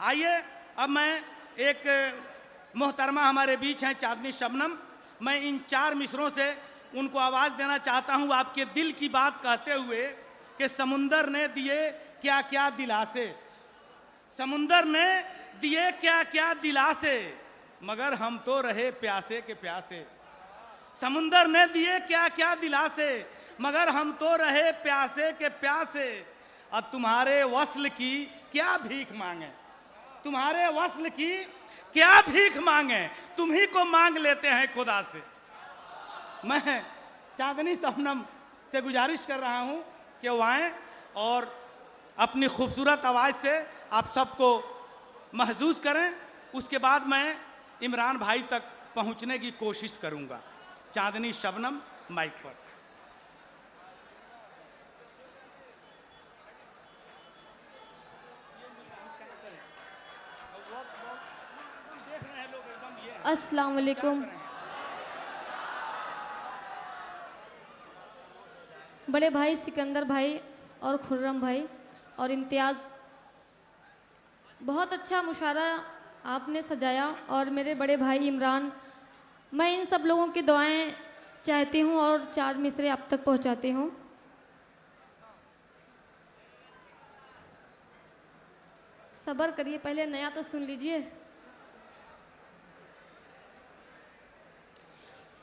आइए अब मैं एक मोहतरमा हमारे बीच हैं चांदनी शबनम, मैं इन 4 मिसरों से उनको आवाज़ देना चाहता हूँ आपके दिल की बात कहते हुए कि समुंदर ने दिए क्या क्या दिलासे, समुंदर ने दिए क्या क्या दिलासे, मगर हम तो रहे प्यासे के प्यासे। समुंदर ने दिए क्या क्या दिलासे, मगर हम तो रहे प्यासे के प्यासे। और तुम्हारे वस्ल की क्या भीख मांगे, तुम्हारे वस्ल की क्या भीख मांगे, तुम्ही को मांग लेते हैं खुदा से। मैं चांदनी शबनम से गुजारिश कर रहा हूं कि वो आएं और अपनी खूबसूरत आवाज़ से आप सबको महसूस करें। उसके बाद मैं इमरान भाई तक पहुंचने की कोशिश करूंगा। चांदनी शबनम माइक पर। अस्सलाम वालेकुम। बड़े भाई सिकंदर भाई और खुर्रम भाई और इम्तियाज़, बहुत अच्छा मुशायरा आपने सजाया। और मेरे बड़े भाई इमरान, मैं इन सब लोगों की दुआएं चाहती हूँ और 4 मिसरे आप तक पहुँचाती हूँ। सब्र करिए, पहले नया तो सुन लीजिए।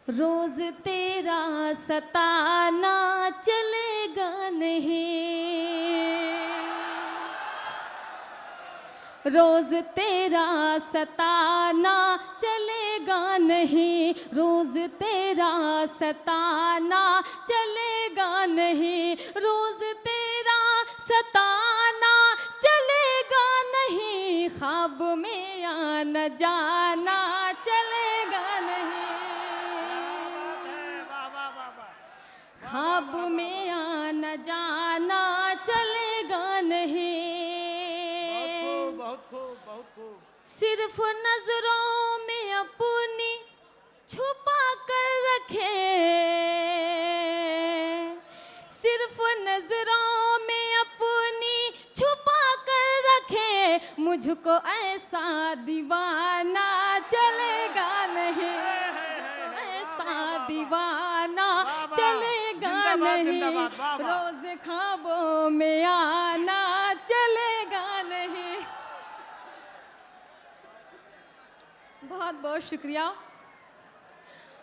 रोज तेरा सताना चलेगा नहीं, रोज तेरा सताना चलेगा नहीं, रोज तेरा सताना चलेगा नहीं, रोज तेरा सताना चलेगा नहीं, ख्वाब में आना जाना चलेगा नहीं, ख्वाब में आना जाना चलेगा नहीं। बहुत खूब, बहुत खूब। सिर्फ नजरों में अपनी छुपा कर रखे, सिर्फ नजरों में अपनी छुपा कर रखे, मुझको ऐसा दीवाना चलेगा नहीं, ऐसा दीवाना चलेगा नहीं, रोज ख्वाबों में आना चलेगा नहीं। बहुत बहुत शुक्रिया।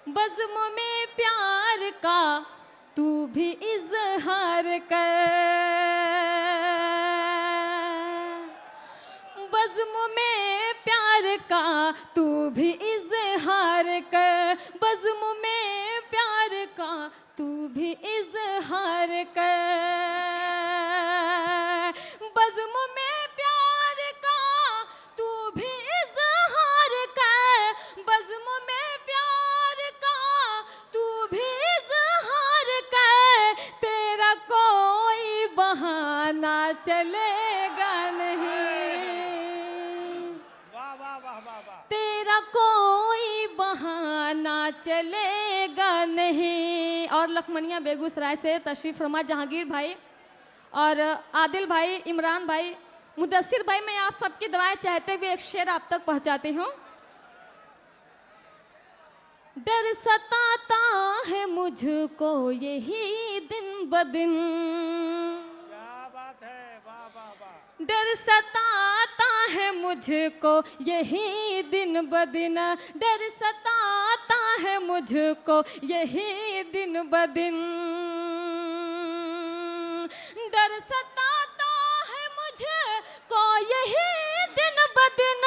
बज़्म में प्यार का तू भी इज़हार कर, बज़्म में प्यार का तू भी इज़हार कर, बज़्म में प्यार का तू भी इज़हार कर, बज़्म में प्यार का तू भी इज़हार कर, बज़्म में प्यार का तू भी इज़हार कर, तेरा कोई बहाना चलेगा नहीं, वाह वाह वाह वाह वाह, तेरा कोई बहाना चलेगा नहीं। और लखमनिया बेगूसराय से तशरीफ फरमा जहांगीर भाई और आदिल भाई, इमरान भाई, मुदस्सिर भाई, मैं आप सबकी दुआएं चाहते हुए एक शेर आप तक पहुंचाती हूँ। डर सताता है मुझको यही दिन ब दिन, क्या बात है, वाह वाह वाह। डर सताता है मुझको यही दिन ब दिन, डर सताता है मुझको यही दिन ब दिन, डर सताता है मुझको यही दिन ब दिन,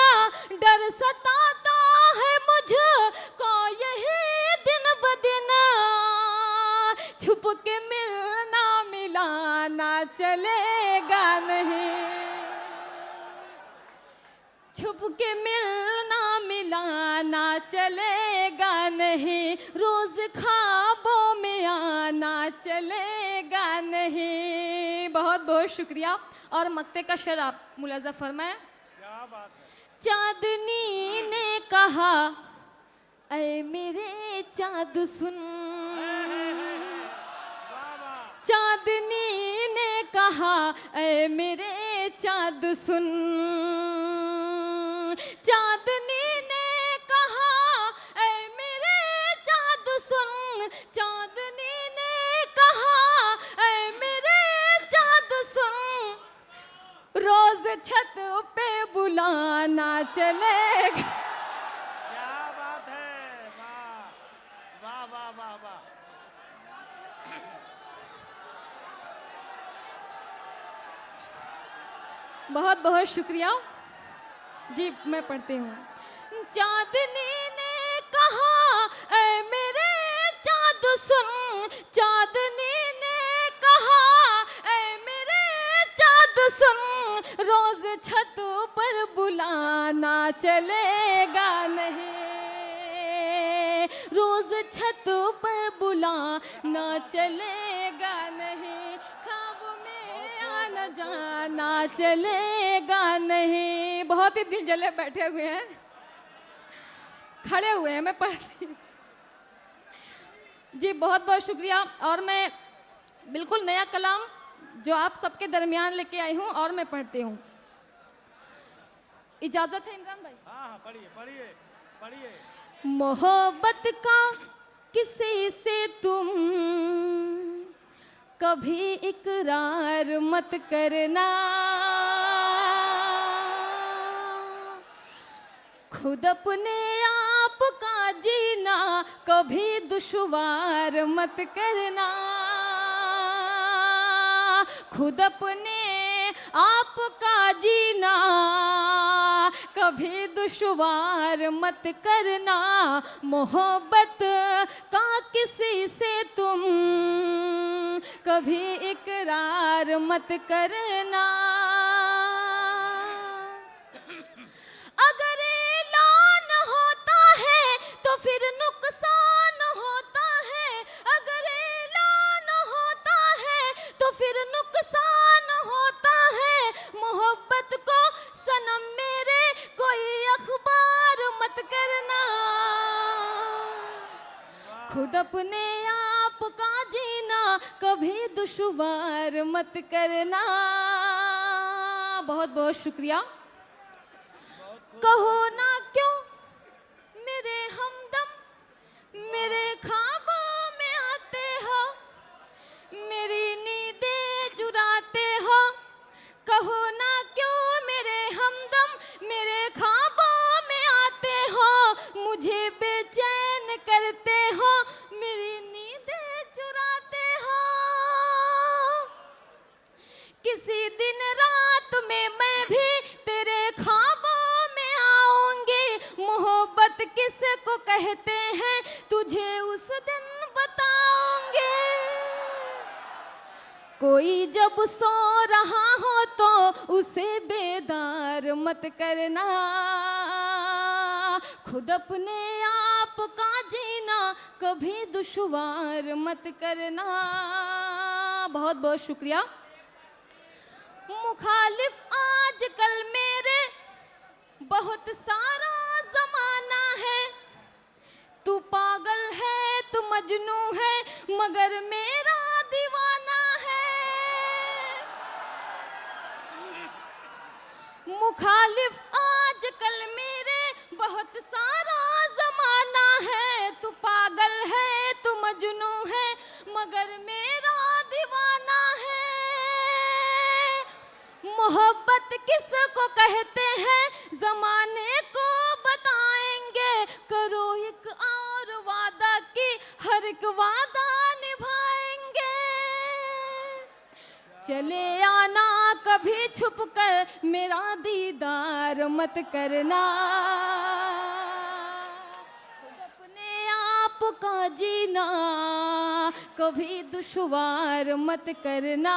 डर सताता है मुझको यही दिन ब दिन, छुप के मिलना मिलाना चलेगा नहीं, छुप के मिलना मिलाना चलेगा नहीं, रोज ख्वाबों में आना चलेगा नहीं। बहुत बहुत शुक्रिया। और मक्ते का शेर आप मुलाजा फरमाएं। क्या बात है। चांदनी ने कहा ऐ मेरे चाँद सुन, चांदनी ने कहा ऐ मेरे चाँद सुन, चांदनी ने कहा ऐ मेरे चाँद सुन, चांदनी ने कहा ऐ मेरे चाँद सुन, रोज छत पे बुलाना चलेगा। क्या बात है, वाह वाह वाह वाह वाह। बहुत बहुत शुक्रिया जी। मैं पढ़ती हूँ। चांदनी ने कहा ऐ मेरे चाँद सुन, चांदनी ने कहा ऐ मेरे चाँद सुन, रोज छत पर बुलाना चलेगा नहीं, रोज छत पर बुलाना चलेगा नहीं, ख्वाब में आना जाना चलेगा नहीं। बहुत ही दिल जले बैठे हुए हैं, खड़े हुए हैं, मैं पढ़ती हूँ जी। बहुत बहुत शुक्रिया। और मैं बिल्कुल नया कलाम जो आप सबके दरमियान लेके आई हूँ और मैं पढ़ती हूँ। इजाजत है इमरान भाई? हाँ हाँ, पढ़िए पढ़िए पढ़िए। मोहब्बत का किसी से तुम कभी इकरार मत करना, खुद अपने आप का जीना कभी दुश्वार मत करना, खुद अपने आप का जीना कभी दुश्वार मत करना, मोहब्बत का किसी से तुम कभी इकरार मत करना। अगर ऐलान होता है तो फिर नुकसान होता है, अगर ऐलान होता है तो फिर नुकसान होता है, मोहब्बत को सनम मेरे कोई अखबार मत करना, खुद अपने आप का जीना कभी दुश्वार मत करना। बहुत बहुत शुक्रिया। कहो ना क्यों मेरे हमदम, मेरे ख्वाबों में आते हो, मेरी नींदें चुराते हो, कहो ना क्यों मेरे हमदम, मेरे ख्वाबों में आते हो, मुझे बेचैन करते हो, मेरी नींदें चुराते हो। किसी दिन रात में मैं भी तेरे ख्वाबों में आऊंगी, मोहब्बत किसको कहते हैं तुझे उस दिन बताऊंगी। कोई जब सो रहा हो तो उसे बेदार मत करना, खुद अपने आप का जीना कभी दुश्वार मत करना। बहुत बहुत शुक्रिया। मुखालिफ आजकल मेरे बहुत सारा जमाना है, तू पागल है तू मजनू है मगर मेरा दीवाना है। मुखालिफ आजकल मेरे बहुत सारा जमाना है, तू पागल है तू मजनू है मगर मेरा दीवाना है। मोहब्बत किसको कहते हैं जमाने को बताएंगे, करो एक और वादा कि हर एक वादा निभाएंगे। चले आना कभी छुप कर मेरा दीदार मत करना, अपने आप का जीना कभी दुश्वार मत करना।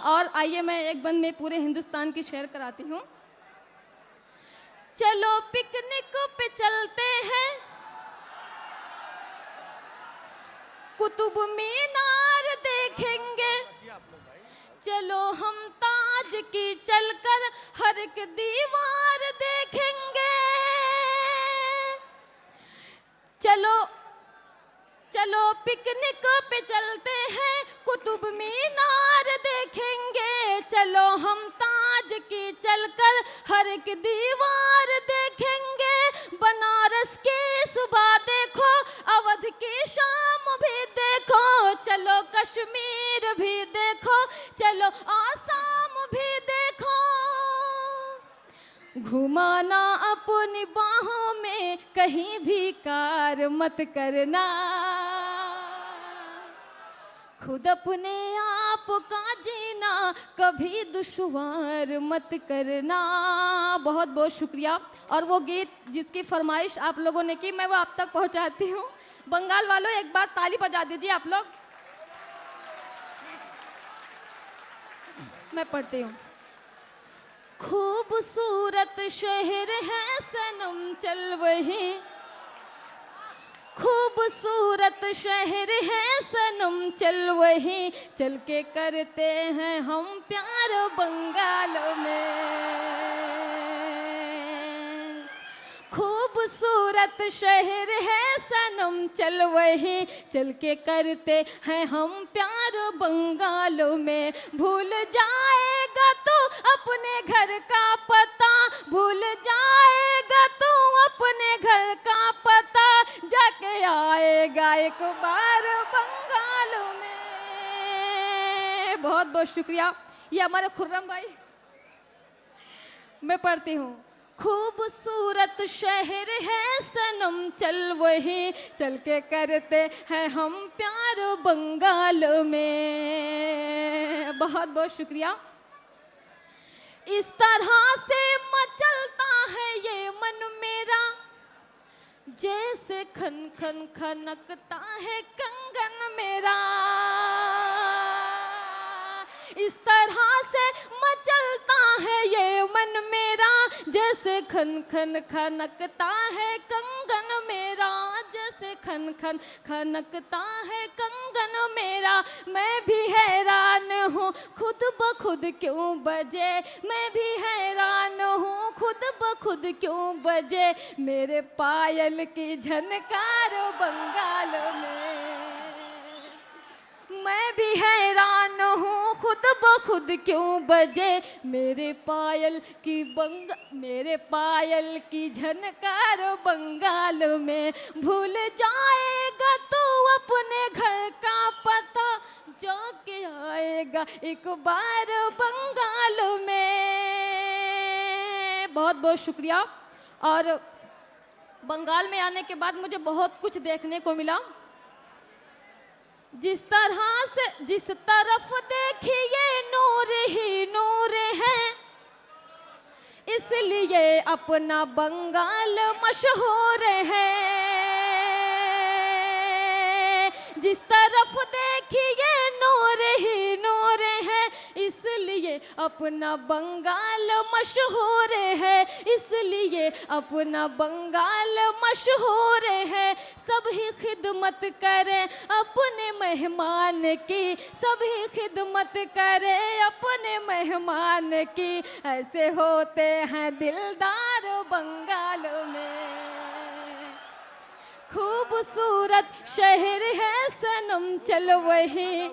और आइए मैं एक बंद में पूरे हिंदुस्तान की शेयर कराती हूँ। चलो पिकनिक पे चलते हैं, कुतुब मीनार देखेंगे, चलो हम ताज की चलकर हर एक दीवार देखेंगे। चलो चलो पिकनिक पे चलते हैं, कुतुब मीनार देखेंगे, चलो हम ताज की चलकर हर एक दीवार देखेंगे। कश्मीर भी देखो, चलो आसाम भी देखो। घुमाना अपनी बाहों में, कहीं भी कार मत करना। खुद अपने आप का जीना कभी दुश्वार मत करना। बहुत बहुत शुक्रिया। और वो गीत जिसकी फरमाइश आप लोगों ने की, मैं वो आप तक पहुंचाती हूँ। बंगाल वालों, एक बार ताली बजा दीजिए आप लोग। मैं पढ़ती हूँ। खूबसूरत शहर है सनम चल वही, खूबसूरत शहर है सनम चल वही, चल के करते हैं हम प्यार बंगाल में। खूबसूरत शहर है सनम चल वही, चल के करते हैं हम प्यार बंगाल में। भूल जाएगा तू अपने घर का पता, भूल जाएगा तू अपने घर का पता, जाके आएगा एक बार बंगाल में। बहुत बहुत शुक्रिया। ये हमारे खुर्रम भाई। मैं पढ़ती हूँ। खूबसूरत शहर है सनम चल वही, चल के करते हैं हम प्यार बंगाल में। बहुत बहुत शुक्रिया। इस तरह से मचलता है ये मन मेरा, जैसे खन खन खनकता है कंगन मेरा। इस तरह से मचलता है ये मन मेरा, जैसे खन खन खनकता है कंगन मेरा, जैसे खन खन खनकता है कंगन मेरा। मैं भी हैरान हूँ खुद ब खुद क्यों बजे, मैं भी हैरान हूँ खुद ब खुद क्यों बजे, मेरे पायल की झनकार बंगाल में। मैं भी हैरान हूँ खुद ब खुद क्यों बजे, मेरे पायल की झनकार बंगाल में। भूल जाएगा तू अपने घर का पता, जाके आएगा एक बार बंगाल में। बहुत बहुत शुक्रिया। और बंगाल में आने के बाद मुझे बहुत कुछ देखने को मिला। जिस तरफ देखिए नूर ही नूर है, इसलिए अपना बंगाल मशहूर है। जिस तरफ देखिए नूर ही नूर है, इसलिए अपना बंगाल मशहूर है, इसलिए अपना बंगाल मशहूर है। सभी खिदमत करें अपने मेहमान की, सभी खिदमत करें अपने मेहमान की, ऐसे होते हैं दिलदार बंगाल में। खूबसूरत शहर है सनम चल वही,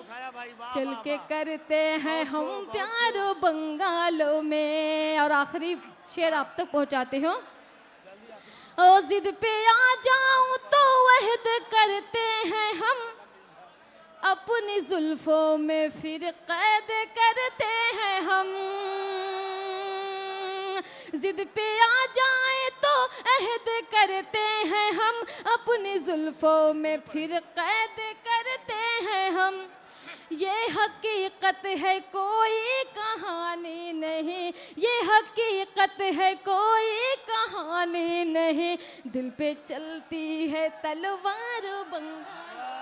चल के करते हैं हम प्यार बंगालों में। और आखिरी शेर आप तक पहुंचाते हो। ओ जिद पे आ जाऊं तो वहद करते हैं हम, अपनी जुल्फों में फिर कैद करते हैं हम। जिद पे आ जाए तो अहद करते हैं हम, अपनी जुल्फों में फिर कैद करते हैं हम। ये हकीकत है कोई कहानी नहीं, ये हकीकत है कोई कहानी नहीं, दिल पे चलती है तलवार बंगाल।